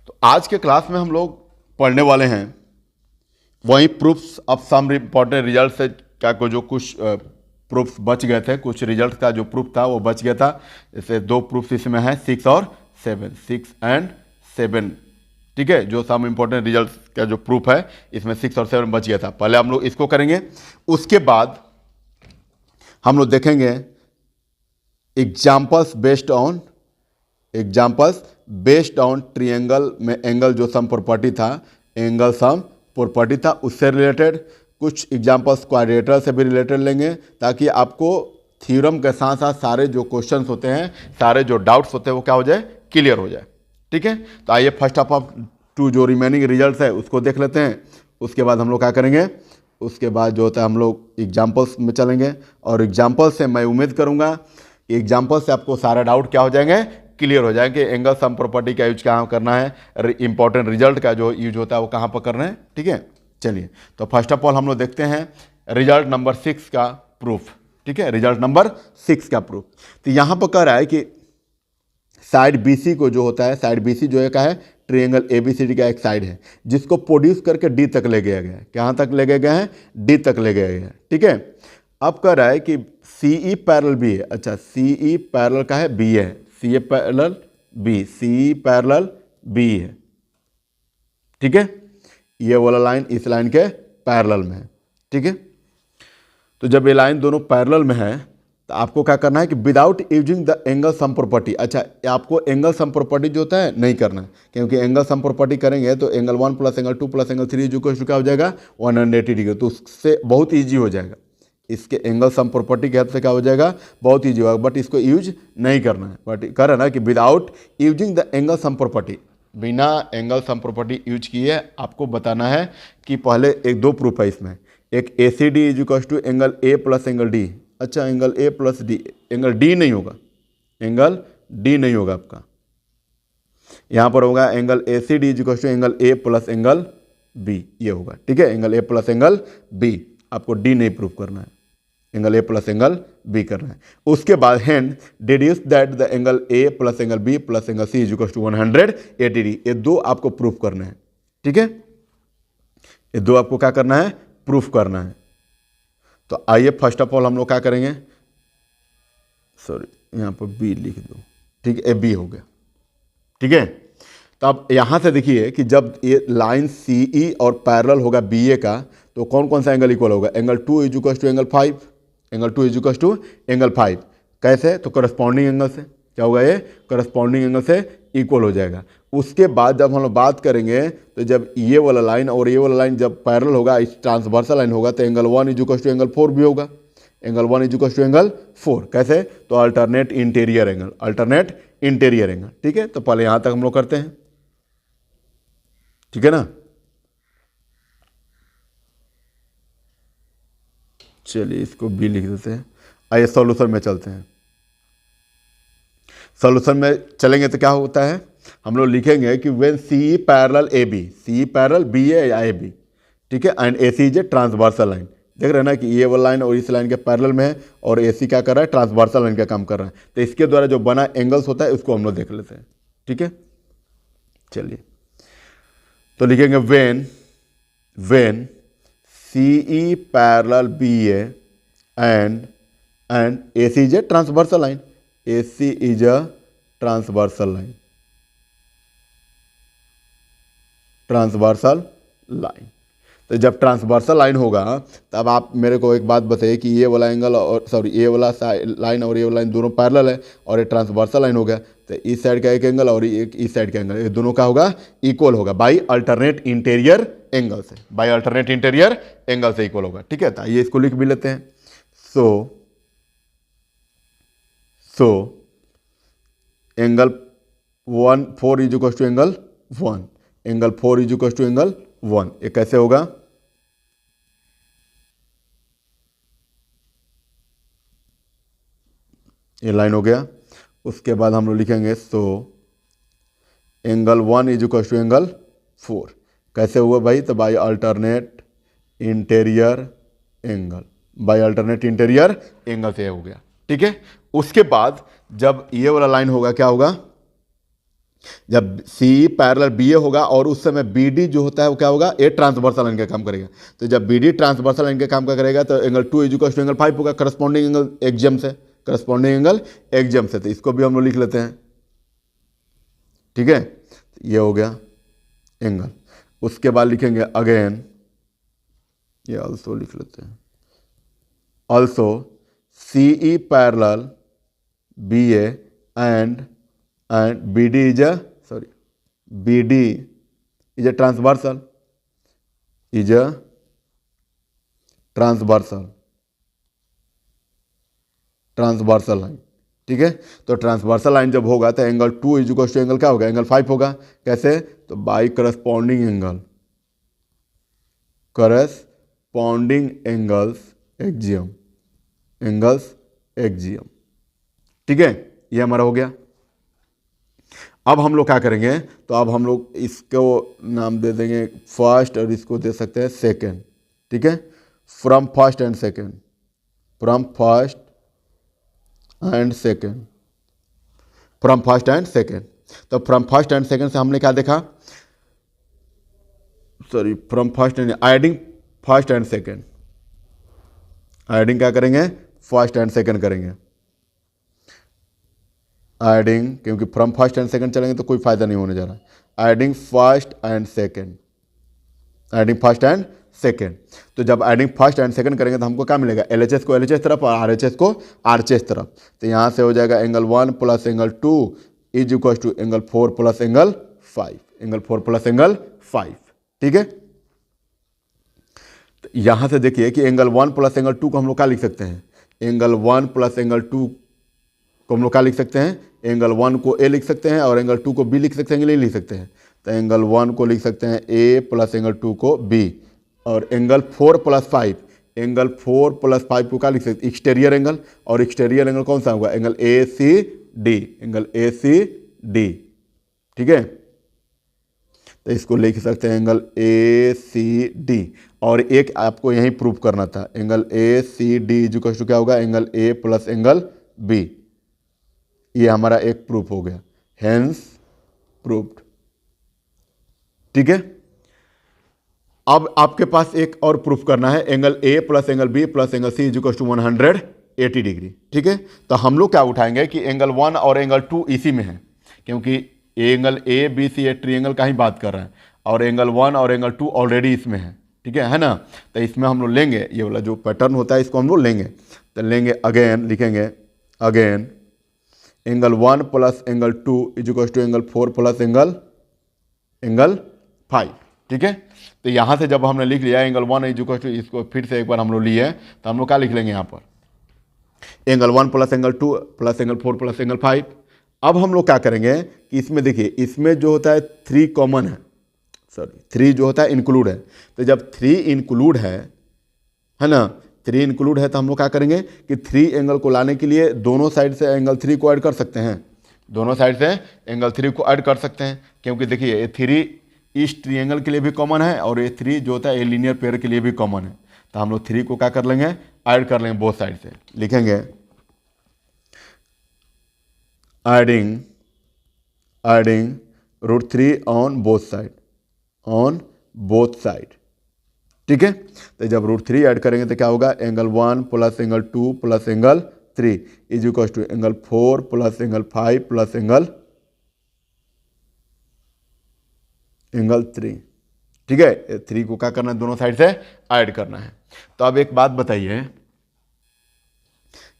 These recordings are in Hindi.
तो आज के क्लास में हम लोग पढ़ने वाले हैं वही proofs of some important result से क्या को जो कुछ प्रूफ्स बच गए थे, कुछ रिजल्ट का जो प्रूफ था वो बच गया था। जैसे दो प्रूफ्स इसमें हैं 6 और 7, 6 एंड 7, ठीक है। जो सम इम्पॉर्टेंट रिजल्ट का जो प्रूफ है इसमें 6 और 7 बच गया था। पहले हम लोग इसको करेंगे, उसके बाद हम लोग देखेंगे एग्जाम्पल्स बेस्ड ऑन ट्रायंगल में एंगल जो सम प्रॉपर्टी था, एंगल सम प्रॉपर्टी था, उससे रिलेटेड कुछ एग्जाम्पल्स क्वाड्रेटर से भी रिलेटेड लेंगे, ताकि आपको थ्योरम के साथ साथ सारे जो क्वेश्चंस होते हैं, सारे जो डाउट्स होते हैं वो क्या हो जाए, क्लियर हो जाए, ठीक है। तो आइए फर्स्ट ऑफ टू जो रिमेनिंग रिजल्ट्स है उसको देख लेते हैं। उसके बाद हम लोग क्या करेंगे, उसके बाद जो होता है हम लोग एग्जाम्पल्स में चलेंगे, और एग्जाम्पल्स से मैं उम्मीद करूँगा कि एग्जाम्पल्स से आपको सारे डाउट क्या हो जाएंगे, क्लियर हो जाएंगे। एंगल सम प्रॉपर्टी का यूज कहाँ करना है, इंपॉर्टेंट रिजल्ट का जो यूज होता है वो कहाँ पर करना है, ठीक है। चलिए, तो फर्स्ट ऑफ ऑल हम लोग देखते हैं रिजल्ट नंबर 6 का प्रूफ, ठीक है। रिजल्ट नंबर 6 का प्रूफ, तो यहाँ पर कह रहा है कि साइड BC को जो होता है, साइड BC जो है क्या है, ट्रायंगल ABCD का एक साइड है, जिसको प्रोड्यूस करके D तक ले गया गया है। कहाँ तक ले गया गया है, D तक ले गया गया है, ठीक है। अब कह रहा है कि CE पैरेलल B है। अच्छा, CE पैरेलल का है B है, CE पैरेलल B है, ठीक है। ये वाला लाइन इस लाइन के पैरेलल में है, ठीक है। तो जब ये लाइन दोनों पैरेलल में है तो आपको क्या करना है कि without using the angle sum property, अच्छा आपको एंगल सम प्रॉपर्टी जो होता है नहीं करना है, क्योंकि एंगल सम प्रॉपर्टी करेंगे तो angle 1 plus angle 2 plus angle 3 जो क्या हो जाएगा 180 डिग्री, तो उससे बहुत ईजी हो जाएगा। इसके एंगल सम प्रॉपर्टी के हेल्प से क्या हो जाएगा, बहुत ईजी होगा, बट इसको यूज नहीं करना है। बट कह रहा है ना कि without using the angle sum property, बिना एंगल सम प्रॉपर्टी यूज किए आपको बताना है कि पहले एक दो प्रूफ है इसमें, एक ACD is equal to angle A plus angle D। अच्छा, angle A plus D, angle D नहीं होगा, एंगल D नहीं होगा आपका, यहाँ पर होगा angle ACD is equal to angle A plus angle B, ये होगा, ठीक है। Angle A plus angle B, आपको D नहीं प्रूफ करना है, angle A plus angle B करना है। उसके बाद and deduce that the angle A plus angle B plus angle C is equal to 180 degree, ये दो आपको प्रूफ करना है, ठीक है। ये दो आपको क्या करना है, प्रूफ करना है। तो आइए फर्स्ट ऑफ ऑल हम लोग क्या करेंगे, सॉरी यहाँ पर B लिख दो, ठीक है, B हो गया, ठीक है। तो अब यहाँ से देखिए कि जब ये लाइन CE और पैरेलल होगा BA का, तो कौन कौन सा एंगल इक्वल होगा, angle 2 is equal to angle 5, angle 2 is equal to angle 5। कैसे, तो करस्पॉन्डिंग एंगल से क्या होगा, ये करस्पॉन्डिंग एंगल से इक्वल हो जाएगा। उसके बाद जब हम लोग बात करेंगे तो जब ये वाला लाइन और ये वाला लाइन जब पैरेलल होगा, इस ट्रांसवर्सल लाइन होगा, तो angle 1 is equal to angle 4 भी होगा, angle 1 is equal to angle 4। कैसे, तो alternate interior angle, alternate interior angle, ठीक है। तो पहले यहाँ तक हम लोग करते हैं, ठीक है ना। चलिए इसको B लिख देते हैं। आइए सॉल्यूशन में चलते हैं। सॉल्यूशन में चलेंगे तो क्या होता है, हम लोग लिखेंगे कि when CE parallel AB, CE parallel BA या AB, ठीक है, and AC is a transversal line. देख रहे हैं ना कि ये वाला लाइन और इस लाइन के पैरेलल में है, और AC क्या कर रहा है, ट्रांसवर्सल लाइन का काम कर रहा है। तो इसके द्वारा जो बना एंगल्स होता है उसको हम लोग देख लेते हैं, ठीक है। चलिए, तो लिखेंगे when CE parallel BA and AC is a transversal line, AC is a transversal line, transversal line. तो जब ट्रांसवर्सल लाइन होगा तब आप मेरे को एक बात बताइए कि ये वाला एंगल और सॉरी ये वाला लाइन और ये वाला लाइन दोनों पैरेलल है, और ये ट्रांसवर्सल लाइन हो गया, तो इस साइड का एक एंगल और एक इस साइड का एंगल, ये दोनों का होगा इक्वल होगा बाई अल्टरनेट इंटीरियर एंगल से, बाई अल्टरनेट इंटीरियर एंगल से इक्वल होगा, ठीक है। तो ये इसको लिख भी लेते हैं। So angle 4 is equal to angle 1, angle 4 is equal to angle 1, ये कैसे होगा, ये लाइन हो गया। उसके बाद हम लोग लिखेंगे so angle 1 is equal to angle 4, कैसे हुआ भाई, तो by alternate interior angle, by alternate interior angle से हो गया, ठीक है। उसके बाद जब ये वाला लाइन होगा क्या होगा, जब सी पैरेलल बी ए होगा और उस समय बी डी जो होता है वो क्या होगा, ए ट्रांसवर्सल लाइन का काम करेगा। तो जब बी डी ट्रांसवर्सल लाइन का काम का करेगा तो एंगल 2 इक्वल टू एंगल 5 होगा, करस्पॉन्डिंग एंगल एक्जियम से, करस्पॉन्डिंग एंगल एक्जियम से। तो इसको भी हम लोग लिख लेते हैं, ठीक है, ये हो गया एंगल। उसके बाद लिखेंगे अगेन, ये ऑल्सो लिख लेते हैं, also C E parallel B A and BD is a BD is a transversal line, ठीक है। तो ट्रांसवर्सल लाइन जब होगा तो एंगल 2 इक्वल टू एंगल क्या होगा, एंगल 5 होगा। कैसे, तो बाई करस्पॉन्डिंग एंगल्स एक्जियम, ठीक है, ये हमारा हो गया। अब हम लोग क्या करेंगे, तो अब हम लोग इसको नाम दे देंगे फर्स्ट और इसको दे सकते हैं सेकेंड, ठीक है। From first and second, from first and second, from first and second. तो फ्रॉम फर्स्ट एंड सेकेंड से हमने क्या देखा, from first and adding first and second, adding क्या करेंगे, फर्स्ट एंड सेकेंड करेंगे एडिंग, क्योंकि फ्रॉम फर्स्ट एंड सेकंड चलेंगे तो कोई फायदा नहीं होने जा रहा। Adding first and second, adding first and second. तो जब एडिंग फर्स्ट एंड सेकंड करेंगे तो हमको क्या मिलेगा, एलएचएस को एलएचएस तरफ और आरएचएस को आरएचएस तरफ। तो यहाँ से हो जाएगा angle 1 plus angle 2 is equal to angle 4 plus angle 5, angle 4 plus angle 5, ठीक है। तो यहाँ से देखिए कि एंगल 1 प्लस एंगल 2 को हम लोग क्या लिख सकते हैं, एंगल 1 प्लस एंगल 2 को हम लोग क्या लिख सकते हैं, एंगल 1 को ए लिख सकते हैं और एंगल 2 को बी लिख सकते हैं कि नहीं लिख सकते हैं। तो एंगल 1 को लिख सकते हैं ए प्लस एंगल 2 को बी, और एंगल 4 प्लस 5, एंगल 4 प्लस 5 को क्या लिख सकते हैं, एक्सटीरियर एंगल, और एक्सटीरियर एंगल कौन सा होगा, angle A C D, angle A C D, ठीक है। तो इसको लिख सकते हैं एंगल ए सी डी, और एक आपको यही प्रूव करना था, angle A C D equal to क्या होगा, angle A plus angle B. ये हमारा एक प्रूफ हो गया, हेंस प्रूफ्ड, ठीक है। अब आपके पास एक और प्रूफ करना है, angle A plus angle B plus angle C equal to 180 degree, ठीक है। तो हम लोग क्या उठाएंगे कि एंगल 1 और एंगल 2 इसी में है, क्योंकि angle A B C a triangle का ही बात कर रहे हैं, और एंगल 1 और एंगल 2 ऑलरेडी इसमें है, ठीक है ना। तो इसमें हम लोग लेंगे, ये वाला जो पैटर्न होता है इसको हम लोग लेंगे। तो लेंगे अगेन, लिखेंगे again angle 1 plus angle 2 equal to angle 4 plus angle 5, ठीक है। तो यहाँ से जब हमने लिख लिया एंगल 1 इक्वल टू, इसको फिर से एक बार हम लोग लिए तो हम लोग क्या लिख लेंगे यहाँ पर, angle 1 plus angle 2 plus angle 4 plus angle 5। अब हम लोग क्या करेंगे कि इसमें देखिए, इसमें जो होता है 3 कॉमन है, 3 जो होता है इंक्लूड है। तो जब 3 इंक्लूड है ना, 3 इंक्लूड है, तो हम लोग क्या करेंगे कि 3 एंगल को लाने के लिए दोनों साइड से एंगल 3 को ऐड कर सकते हैं, दोनों साइड से एंगल 3 को ऐड कर सकते हैं, क्योंकि देखिए ये 3 इस ट्रायंगल के लिए भी कॉमन है और ये 3 जो होता है ये लीनियर पेयर के लिए भी कॉमन है। तो हम लोग 3 को क्या कर लेंगे, ऐड कर लेंगे बोथ साइड से। लिखेंगे एडिंग √3 ऑन बोथ साइड, ठीक है। तो जब √3 ऐड करेंगे तो क्या होगा, angle 1 plus angle 2 plus angle 3 is equal to angle 4 plus angle 5 plus angle 3, ठीक है। 3 को क्या करना है, दोनों साइड से ऐड करना है। तो अब एक बात बताइए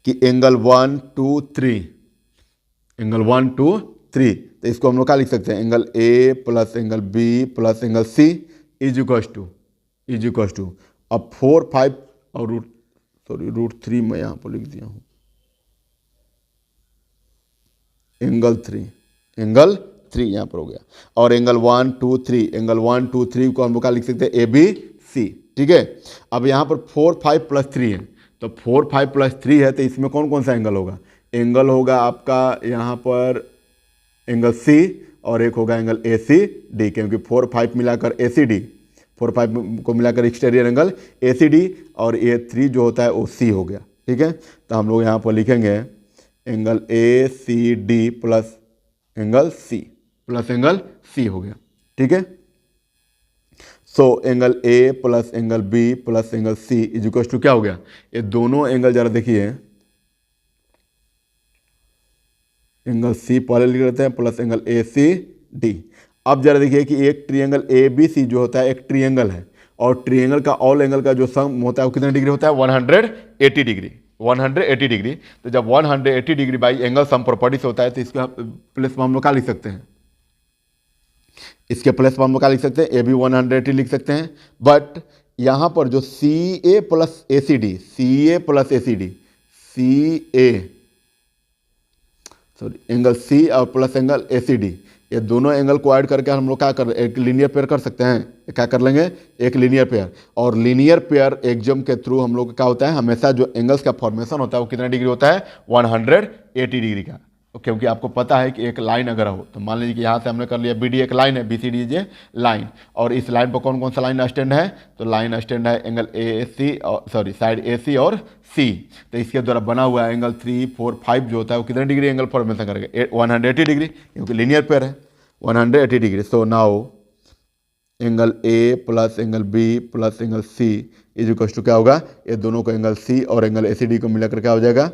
कि एंगल 1 2 3, एंगल 1 2 3, तो इसको हम लोग क्या लिख सकते हैं, angle A plus angle B plus angle C is equal to अब 4 5 और √3 मैं यहाँ पर लिख दिया हूँ, एंगल 3 यहाँ पर हो गया। और एंगल 1 2 3, एंगल 1 2 3 को हम लोग क्या लिख सकते हैं, ए बी सी, ठीक है। अब यहाँ पर 4 5 प्लस 3 है, तो 4 5 प्लस 3 है, तो इसमें कौन कौन सा एंगल होगा, एंगल होगा आपका यहाँ पर एंगल सी, और एक होगा एंगल ए सी डी, क्योंकि 4 5 मिलाकर ए सी डी, 4 5 को मिलाकर exterior angle A C D, और ए 3 जो होता है वो सी हो गया, ठीक है। तो हम लोग यहाँ पर लिखेंगे angle A C D plus angle C plus angle C हो गया। ठीक है, so angle A plus angle B plus angle C is equal to क्या हो गया, ये दोनों एंगल जरा देखिए, एंगल सी पहले लिख लेते हैं plus angle A C D. अब जरा देखिए कि एक ट्रिएंगल ए बी सी जो होता है एक ट्रिएंगल है, और ट्रिएंगल का ऑल एंगल का जो सम होता है वो कितने डिग्री होता है, 180 डिग्री, 180 डिग्री। तो जब 180 degree by angle sum property से होता है तो इसका प्लस में हम लोग क्या लिख सकते हैं, इसके प्लस में हम लोग क्या लिख सकते हैं, ए बी 180 लिख सकते हैं। बट यहां पर जो C A plus A C D, C A plus A C D, C A sorry angle C और plus angle A C D, ये दोनों एंगल को ऐड करके हम लोग क्या कर एक लीनियर पेयर कर सकते हैं, क्या कर लेंगे, एक लीनियर पेयर। और लीनियर पेयर एग्जाम के थ्रू हम लोग क्या होता है, हमेशा जो एंगल्स का फॉर्मेशन होता है वो कितना डिग्री होता है, 180 डिग्री का। क्योंकि आपको पता है कि एक लाइन अगर हो तो मान लीजिए कि यहाँ से हमने कर लिया बी डी एक लाइन है, बी सी डी ये लाइन, और इस लाइन पर कौन कौन सा लाइन स्टैंड है, तो लाइन स्टैंड है एंगल ए सी और सॉरी साइड ए सी और सी। तो इसके द्वारा बना हुआ एंगल 3 4 5 जो होता है वो कितने डिग्री एंगल फॉर्मेशन करेगा, 180 डिग्री, क्योंकि लीनियर पेयर है 180 degree. So now angle A plus angle B plus angle C is equal to क्या होगा, ये दोनों को एंगल सी और एंगल ए सी डी को मिलाकर क्या हो जाएगा,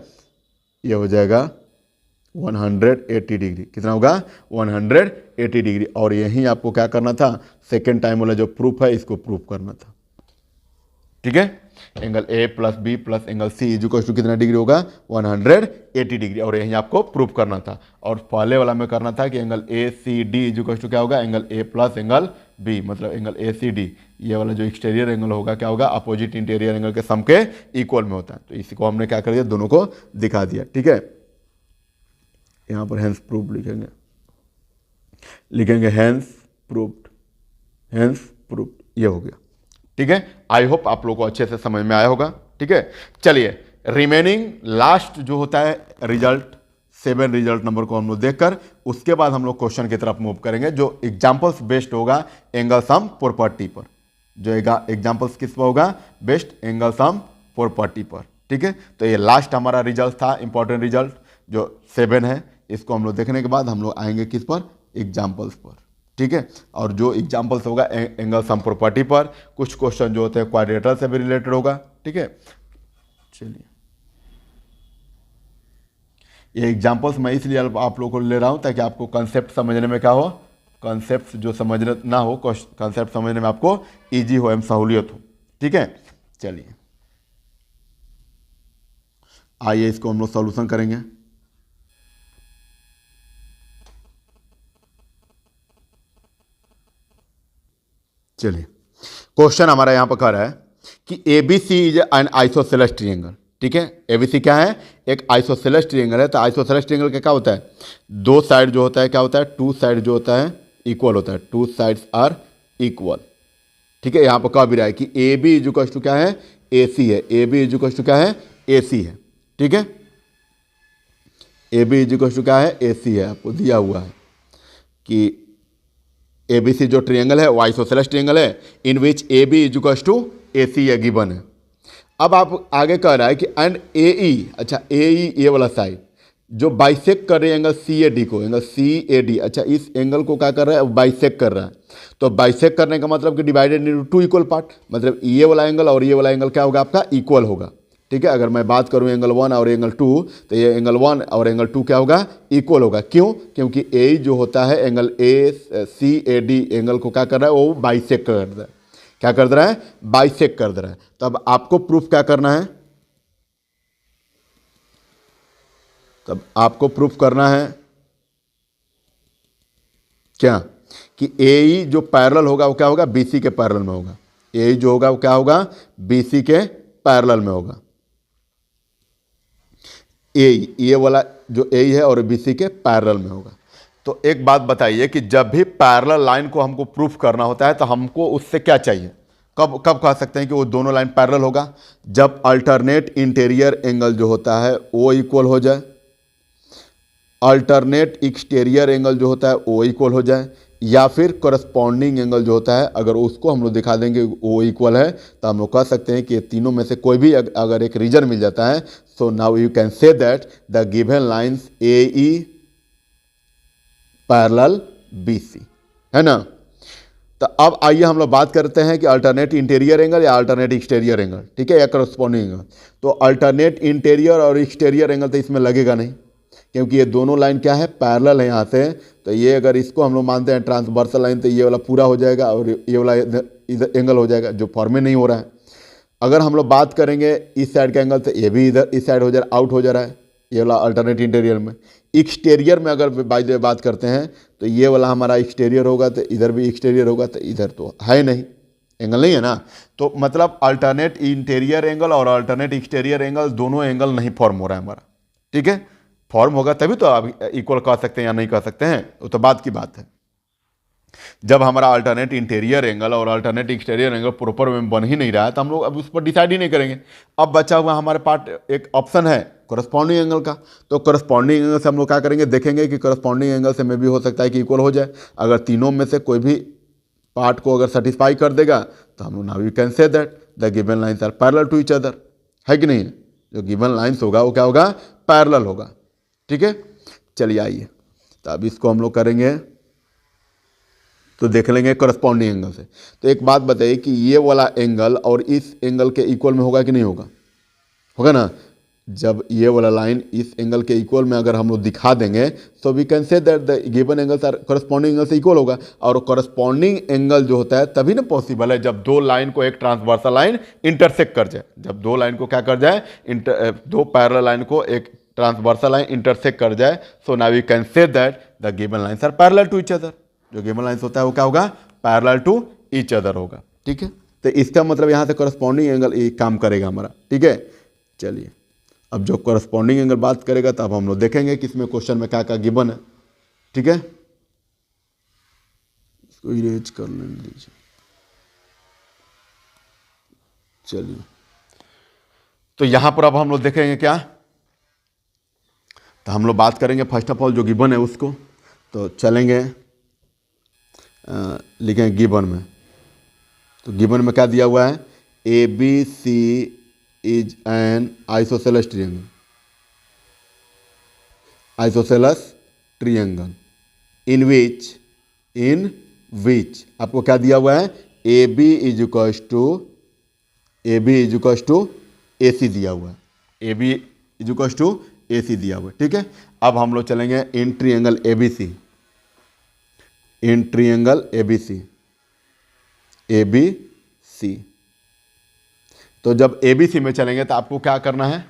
ये हो जाएगा 180 डिग्री। कितना होगा, 180 डिग्री। और यही आपको क्या करना था, सेकेंड टाइम वाला जो प्रूफ है इसको प्रूफ करना था। ठीक है, angle A plus B plus angle C is equal to कितना डिग्री होगा, 180 डिग्री, और यही आपको प्रूफ करना था। और पहले वाला में करना था कि angle A C D is equal to क्या होगा, angle A plus angle B, मतलब एंगल ए सी डी, ये वाला जो एक्सटीरियर एंगल होगा क्या होगा, अपोजिट इंटीरियर एंगल के सम के इक्वल में होता है। तो इसी को हमने क्या कर दिया, दोनों को दिखा दिया। ठीक है, यहाँ पर हैंस प्रूफ लिखेंगे, लिखेंगे हैंस प्रूफ्ड, हैंस प्रूफ्ड, ये हो गया। ठीक है, आई होप आप लोगों को अच्छे से समझ में आया होगा। ठीक है, चलिए रिमेनिंग लास्ट जो होता है रिजल्ट 7 रिजल्ट नंबर को हम लोग देखकर उसके बाद हम लोग क्वेश्चन की तरफ मूव करेंगे, जो एग्जाम्पल्स बेस्ड होगा एंगल सम प्रॉपर्टी पर। जो एग्जाम्पल्स किस पर होगा, बेस्ट एंगल सम प्रॉपर्टी पर। ठीक है, तो ये लास्ट हमारा रिजल्ट था, इंपॉर्टेंट रिजल्ट जो 7 है। इसको हम लोग देखने के बाद हम लोग आएंगे किस पर, एग्जाम्पल्स पर। ठीक है, और जो एग्जाम्पल्स होगा एंगल सम प्रॉपर्टी पर, कुछ क्वेश्चन जो होते हैं क्वाड्रेटर से भी रिलेटेड होगा। ठीक है, चलिए ये एग्जाम्पल्स मैं इसलिए आप लोगों को ले रहा हूं ताकि आपको कंसेप्ट समझने में क्या हो, कंसेप्ट जो समझना ना हो, कंसेप्ट समझने में आपको इजी हो एवं सहूलियत हो। ठीक है, चलिए आइए इसको हम लोग सॉल्यूशन करेंगे। चलिए क्वेश्चन हमारा यहां पर कह रहा है कि ABC is an isosceles triangle. ठीक है, एबीसी क्या है, एक आइसोसेलेस ट्रायंगल है। तो आइसोसेलेस ट्रायंगल का क्या होता है, दो साइड जो होता है क्या होता है, टू साइड जो होता है इक्वल होता है, टू साइड्स आर इक्वल। ठीक है, यहां पर कह भी रहा है कि A B is equal to क्या है, ए सी है, A B is equal to क्या है, ए सी है। ठीक है, A B is equal to क्या है, ए सी है। आपको दिया हुआ है कि ए बी सी जो ट्रायंगल है वो आइसोसेलेस ट्रायंगल है, in which A B is equal to A C ये गिवन है। अब आप आगे कह रहा है कि एंड ए ई, अच्छा ए ई ये वाला साइड जो बाइसेक्ट कर रहे हैं एंगल सी ए डी को, एंगल सी ए डी, अच्छा इस एंगल को क्या कर रहा है, बाइसेक्ट कर रहा है। तो बाइसेक्ट करने का मतलब कि divided into two equal part, मतलब ये वाला एंगल और ये वाला एंगल क्या होगा आपका, इक्वल होगा। ठीक है, अगर मैं बात करूं एंगल 1 और एंगल 2 तो ये एंगल 1 और एंगल 2 क्या होगा, इक्वल होगा। क्यों, क्योंकि ए जो होता है angle A C A D angle को क्या कर रहा है, वो बाइसेक्ट कर रहा है। क्या कर रहा है, बाइसेक्ट कर रहा है। तो अब आपको प्रूफ क्या करना है, तब आपको प्रूफ करना है क्या, कि ए ई जो पैरेलल होगा वो क्या होगा, बीसी के पैरेलल में होगा। ए ई जो होगा वो क्या होगा, बीसी के पैरेलल में होगा। ए ये वाला जो ए है और बीसी के पैरेलल में होगा। तो एक बात बताइए कि जब भी पैरेलल लाइन को हमको प्रूफ करना होता है तो हमको उससे क्या चाहिए, कब कब कह सकते हैं कि वो दोनों लाइन पैरेलल होगा, जब अल्टरनेट इंटीरियर एंगल जो होता है वो इक्वल हो जाए, अल्टरनेट एक्सटीरियर एंगल जो होता है वो इक्वल हो जाए, या फिर करस्पॉन्डिंग एंगल जो होता है अगर उसको हम लोग दिखा देंगे वो इक्वल है, तो हम लोग कह सकते हैं कि ये तीनों में से कोई भी अगर एक रीजन मिल जाता है, so now you can say that the given lines A E parallel BC, है ना। तो अब आइए हम लोग बात करते हैं कि अल्टरनेट इंटीरियर एंगल या अल्टरनेट एक्सटीरियर एंगल, ठीक है, या करस्पॉन्डिंग एंगल। तो अल्टरनेट इंटीरियर और एक्सटीरियर एंगल तो इसमें लगेगा नहीं, क्योंकि ये दोनों लाइन क्या है, पैरेलल है यहाँ से। तो ये अगर इसको हम लोग मानते हैं ट्रांसवर्सल लाइन, तो ये वाला पूरा हो जाएगा और ये वाला इधर एंगल हो जाएगा, जो फॉर्म में नहीं हो रहा है। अगर हम लोग बात करेंगे इस साइड का एंगल, तो ये भी इधर इस साइड हो जा रहा, आउट हो जा रहा है, ये वाला अल्टरनेट इंटीरियर में। एक्सटीरियर में अगर बात करते हैं तो ये वाला हमारा एक्सटीरियर होगा, तो इधर भी एक्सटीरियर होगा, तो इधर तो है नहीं, एंगल नहीं है ना। तो मतलब अल्टरनेट इंटीरियर एंगल और अल्टरनेट एक्सटीरियर एंगल दोनों एंगल नहीं फॉर्म हो रहा है हमारा, ठीक है। फॉर्म होगा तभी तो आप इक्वल कह सकते हैं या नहीं कह सकते हैं, वो तो बात की बात है। जब हमारा अल्टरनेट इंटीरियर एंगल और अल्टरनेट एक्सटीरियर एंगल प्रॉपर में बन ही नहीं रहा है, तो हम लोग अब उस पर डिसाइड ही नहीं करेंगे। अब बचा हुआ हमारे पास एक ऑप्शन है करस्पॉन्डिंग एंगल का। तो करस्पॉन्डिंग एंगल से हम लोग क्या करेंगे, देखेंगे कि करस्पॉन्डिंग एंगल से में भी हो सकता है कि इक्वल हो जाए। अगर तीनों में से कोई भी पार्ट को अगर सेटिस्फाई कर देगा, तो हम लोग now we can say that the given lines are parallel to each other, है कि नहीं। जो गिवन लाइन्स होगा वो क्या होगा, पैरेलल होगा, ठीक है। चलिए आइए, तो अब इसको हम लोग करेंगे, तो देख लेंगे करस्पॉन्डिंग एंगल से। तो एक बात बताइए कि ये वाला एंगल और इस एंगल के इक्वल में होगा कि नहीं होगा, होगा ना। जब ये वाला लाइन इस एंगल के इक्वल में अगर हम लोग दिखा देंगे, so we can say that the given angles are corresponding angle से इक्वल होगा। और करस्पॉन्डिंग एंगल जो होता है तभी ना पॉसिबल है जब दो लाइन को एक ट्रांसवर्सल लाइन इंटरसेक्ट कर जाए। जब दो लाइन को क्या कर जाए, दो पैरेलल लाइन को एक ट्रांसवर्सल लाइन इंटरसेक्ट कर जाए, so now we can say that the given lines are parallel to each other. जो गिवन लाइन्स होता है वो क्या होगा, पैरेलल टू ईच अदर होगा, ठीक है। तो इसका मतलब यहाँ से करस्पॉन्डिंग एंगल ये काम करेगा हमारा, ठीक है। चलिए, अब जो करस्पॉन्डिंग एंगल बात करेगा, तब हम लोग देखेंगे कि इसमें क्वेश्चन में क्या क्या गिवन है, ठीक है। इसको इरेज कर लेने दीजिए। चलिए, तो यहां पर अब हम लोग देखेंगे क्या, तो हम लोग बात करेंगे फर्स्ट ऑफ ऑल जो गिवन है उसको। तो चलेंगे, लिखेंगे गिवन में। तो गिवन में क्या दिया हुआ है, ABC is an isosceles triangle, isosceles triangle in which आपको क्या दिया हुआ है, AB is equals to AC दिया हुआ है, AB is equals to AC दिया हुआ है, ठीक है। अब हम लोग चलेंगे इन ट्रिएंगल ABC, इन ट्रिएंगल ABC, तो जब ABC में चलेंगे तो आपको क्या करना है,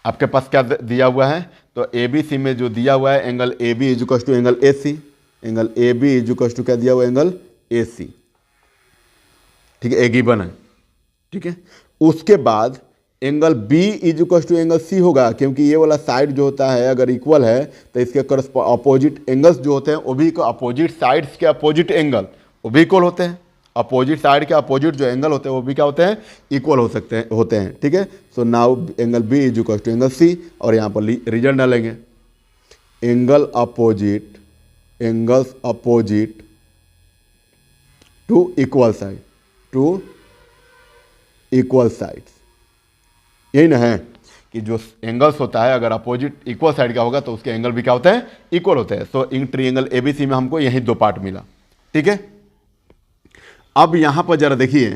आपके पास क्या दिया हुआ है, तो ABC में जो दिया हुआ है angle AB is equal to angle AC, angle AB is equal to क्या दिया हुआ है, एंगल AC, ठीक है, एक गिवन है, ठीक है। उसके बाद angle B is equal to angle C होगा, क्योंकि ये वाला साइड जो होता है अगर इक्वल है तो इसके अपोजिट एंगल्स जो होते हैं वो भी, अपोजिट साइड्स के अपोजिट एंगल वो भी इक्वल होते हैं। अपोजिट साइड के अपोजिट जो एंगल होते हैं वो भी क्या होते हैं, इक्वल होते हैं, ठीक है। So now angle B is equal to angle C, और यहाँ पर रीजन डालेंगे, angles opposite to equal sides, यही ना है कि जो एंगल्स होता है अगर अपोजिट इक्वल साइड का होगा तो उसके एंगल भी क्या होते हैं, इक्वल होते हैं। सो इन ट्रायंगल ABC में हमको यही दो पार्ट मिला, ठीक है। अब यहां पर जरा देखिए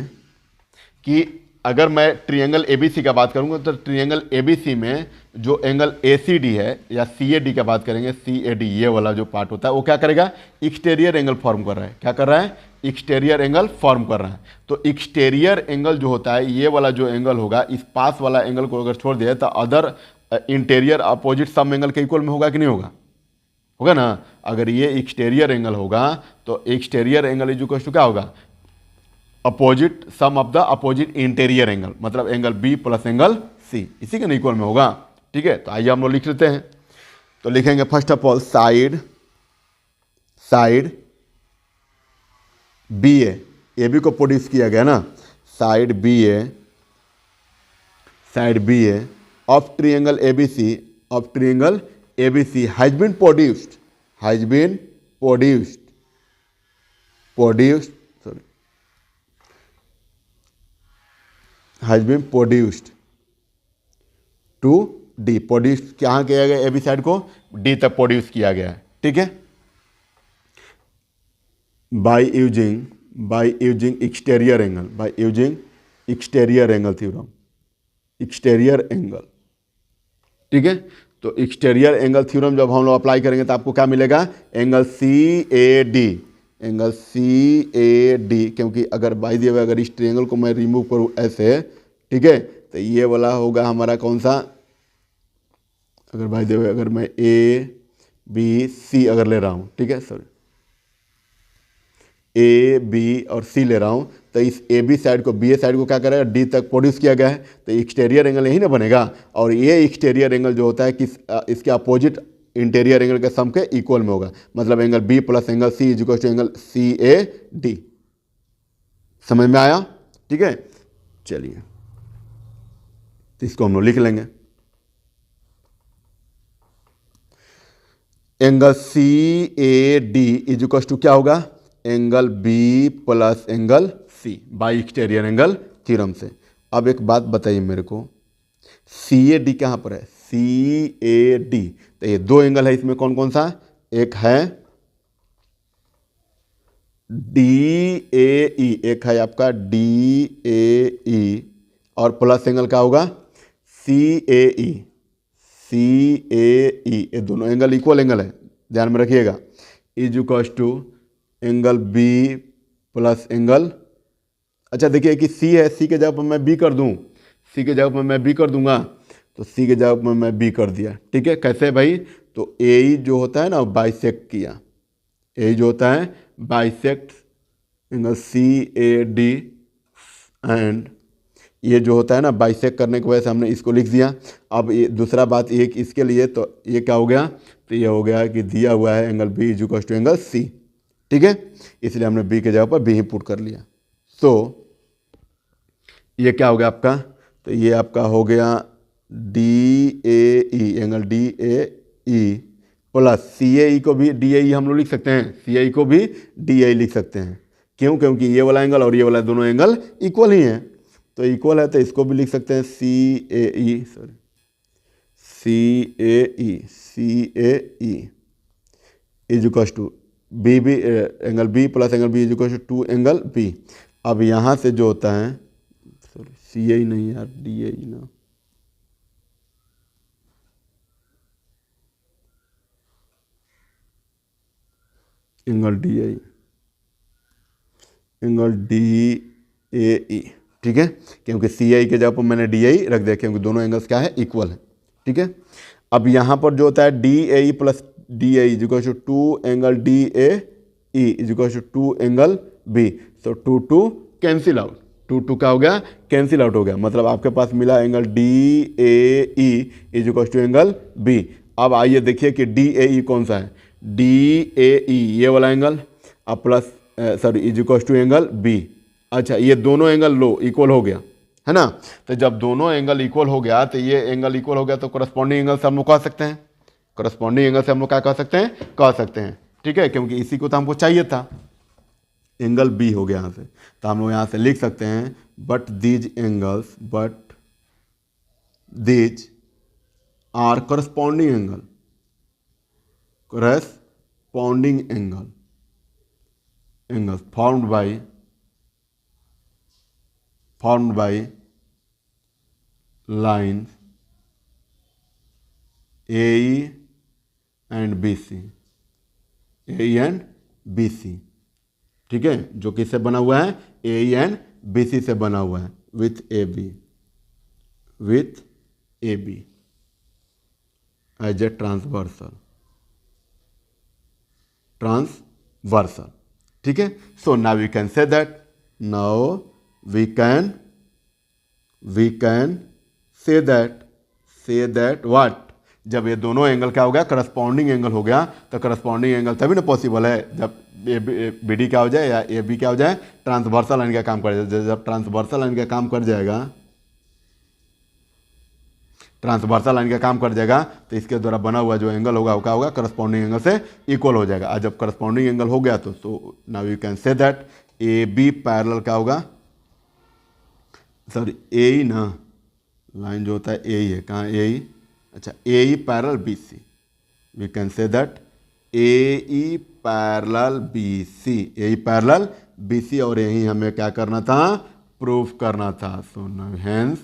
कि अगर मैं ट्रायंगल ABC का बात करूंगा, तो ट्रायंगल ABC में जो एंगल ACD है या CAD का बात करेंगे, CAD ये वाला जो पार्ट होता है वो क्या करेगा, एक्सटीरियर एंगल फॉर्म कर रहा है। क्या कर रहा है, एक्सटीरियर एंगल फॉर्म कर रहा है। तो एक्सटीरियर एंगल जो होता है, ये वाला जो एंगल होगा, इस पास वाला एंगल को अगर छोड़ दिया तो other interior opposite sum angle के इक्वल में होगा कि नहीं होगा, होगा ना। अगर ये एक्सटीरियर एंगल होगा तो exterior angle is equal to क्या होगा, opposite sum of the opposite interior angle, मतलब angle B plus angle C, इसी के इक्वल में होगा, ठीक है। तो आइए हम लोग लिख लेते हैं। तो लिखेंगे first of all side BA, AB को प्रोड्यूस किया गया ना, side BA of triangle ABC has been produced to D, produce कहाँ किया गया, AB साइड को D तक प्रोड्यूस किया गया है, ठीक है। By using exterior angle, by using exterior angle theorem, exterior angle, ठीक है। तो एक्सटीरियर एंगल थ्योरम जब हम लोग अप्लाई करेंगे तो आपको क्या मिलेगा, एंगल CAD, एंगल CAD, क्योंकि अगर बाय द वे अगर इस ट्रायंगल को मैं रिमूव करूँ ऐसे, ठीक है, तो ये वाला होगा हमारा कौन सा, अगर बाय द वे अगर मैं ABC अगर ले रहा हूँ, ठीक है, सॉरी AB और C ले रहा हूँ, तो इस AB साइड को BA साइड को क्या करेगा, D तक प्रोड्यूस किया गया है, तो एक्सटीरियर एंगल यही ना बनेगा। और ये एक्सटीरियर एंगल जो होता है किस इसके अपोजिट इंटीरियर एंगल के सम के इक्वल में होगा, मतलब angle B plus angle C is equal to angle CAD। समझ में आया, ठीक है। चलिए तो इसको हम लोग लिख लेंगे, angle CAD is equal to क्या होगा, angle B plus angle C by exterior angle theorem से। अब एक बात बताइए मेरे को, CAD कहाँ पर है, CAD, तो ये दो एंगल है, इसमें कौन कौन सा, एक है DAE, एक है आपका DAE, और प्लस एंगल क्या होगा CAE, ये दोनों एंगल इक्वल एंगल है, ध्यान में रखिएगा, is equal to angle B plus angle, अच्छा देखिए कि C है, C के जगह पर मैं B कर दूं, C के जगह पर मैं B कर दूंगा, तो C के जगह पर मैं B कर दिया, ठीक है। कैसे भाई, तो AE जो होता है ना बाइसेक्ट किया, AE जो होता है बाइसेक्ट एंगल CAD, एंड ये जो होता है ना बाइसेक्ट करने की वजह से हमने इसको लिख दिया। अब ये दूसरा बात एक इसके लिए, तो ये क्या हो गया, तो ये हो गया कि दिया हुआ है angle B is equal to angle C, ठीक है, इसलिए हमने B के जगह पर B ही पुट कर लिया। तो ये क्या हो गया आपका, तो ये आपका हो गया DAE, angle DAE plus CAE को भी DAE हम लोग लिख सकते हैं, CAE को भी DAE लिख सकते हैं, क्यों, क्योंकि ये वाला एंगल और ये वाला दोनों एंगल इक्वल ही हैं, तो इक्वल है तो इसको भी लिख सकते हैं CAE, sorry CAE is equal to B angle B plus angle B is equal to angle B। अब यहाँ से जो होता है, सॉरी CAE नहीं यार, DAE ना, एंगल DAE, एंगल DAE, ठीक है, क्योंकि CAE के जगह पर मैंने DAE रख दिया, क्योंकि दोनों एंगल्स क्या है, इक्वल है, ठीक है। अब यहाँ पर जो होता है DAE plus DAE is equal to 2 angle DAE is equal to 2 angle B, तो 2 कैंसिल आउट, 2 क्या हो गया, कैंसिल आउट हो गया, मतलब आपके पास मिला angle DAE is equal to angle B। अब आइए देखिए कि DAE कौन सा है, DAE ये वाला एंगल, अब plus sorry is equal to angle B। अच्छा ये दोनों एंगल लो इक्वल हो गया है ना, तो जब दोनों एंगल इक्वल हो गया, तो ये एंगल इक्वल हो गया, तो करस्पॉन्डिंग एंगल से हम लोग कह सकते हैं, करस्पॉन्डिंग एंगल से हम लोग क्या कह सकते हैं, कह सकते हैं, ठीक है, क्योंकि इसी को तो हमको चाहिए था, एंगल B हो गया यहाँ से, तो हम लोग यहाँ से लिख सकते हैं but these are corresponding angle, corresponding angle formed by lines AE and BC, ठीक है, जो किससे बना हुआ है, AE एंड BC से बना हुआ है, with AB as a transversal, ठीक है। So now we can say that, say that what, जब ये दोनों एंगल क्या हो गया, करस्पॉन्डिंग एंगल हो गया, तो करस्पॉन्डिंग एंगल तभी ना पॉसिबल है जब BD क्या हो जाए या AB क्या हो जाए, ट्रांसवर्सल लाइन का काम कर जाए। जब ट्रांसवर्सल लाइन का काम कर जाएगा, ट्रांसवर्सल लाइन का काम कर जाएगा, तो इसके द्वारा बना हुआ जो एंगल होगा वो क्या होगा, करस्पॉन्डिंग एंगल से इक्वल हो जाएगा। और जब करस्पॉन्डिंग एंगल हो गया तो now you can say that AB parallel क्या होगा, सॉरी AE ना, लाइन जो होता है AE है, कहाँ AE, अच्छा AE parallel BC, we can say that AE parallel B C, यही पैरेलल बी सी, और यही हमें क्या करना था, प्रूफ करना था। सो हेंस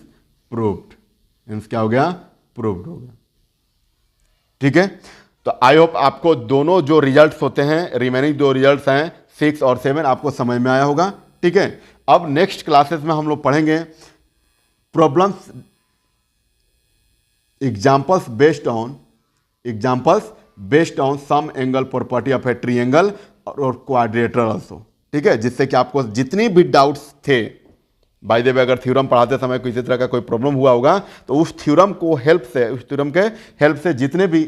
प्रूव्ड, हेंस क्या हो गया, प्रूव्ड हो गया। ठीक है, तो आई होप आपको दोनों जो रिजल्ट्स होते हैं, रिमेनिंग दो रिजल्ट्स हैं 6 और 7, आपको समझ में आया होगा। ठीक है, अब नेक्स्ट क्लासेस में हम लोग पढ़ेंगे problems, examples based on some angle property of a triangle और क्वाड्रेटर आल्सो। ठीक है, जिससे कि आपको जितनी भी डाउट्स थे, बाय द वे अगर थ्योरम पढ़ाते समय किसी तरह का कोई प्रॉब्लम हुआ होगा तो उस थ्योरम के हेल्प से जितने भी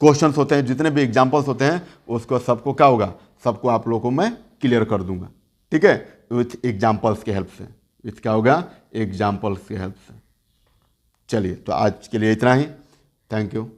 क्वेश्चंस होते हैं, जितने भी एग्जांपल्स होते हैं, उसको सबको क्या होगा, सबको आप लोगों को मैं क्लियर कर दूंगा। ठीक है, विथ एग्जांपल्स के हेल्प से, विथ क्या होगा, एग्जांपल्स के हेल्प से। चलिए, तो आज के लिए इतना ही। Thank you.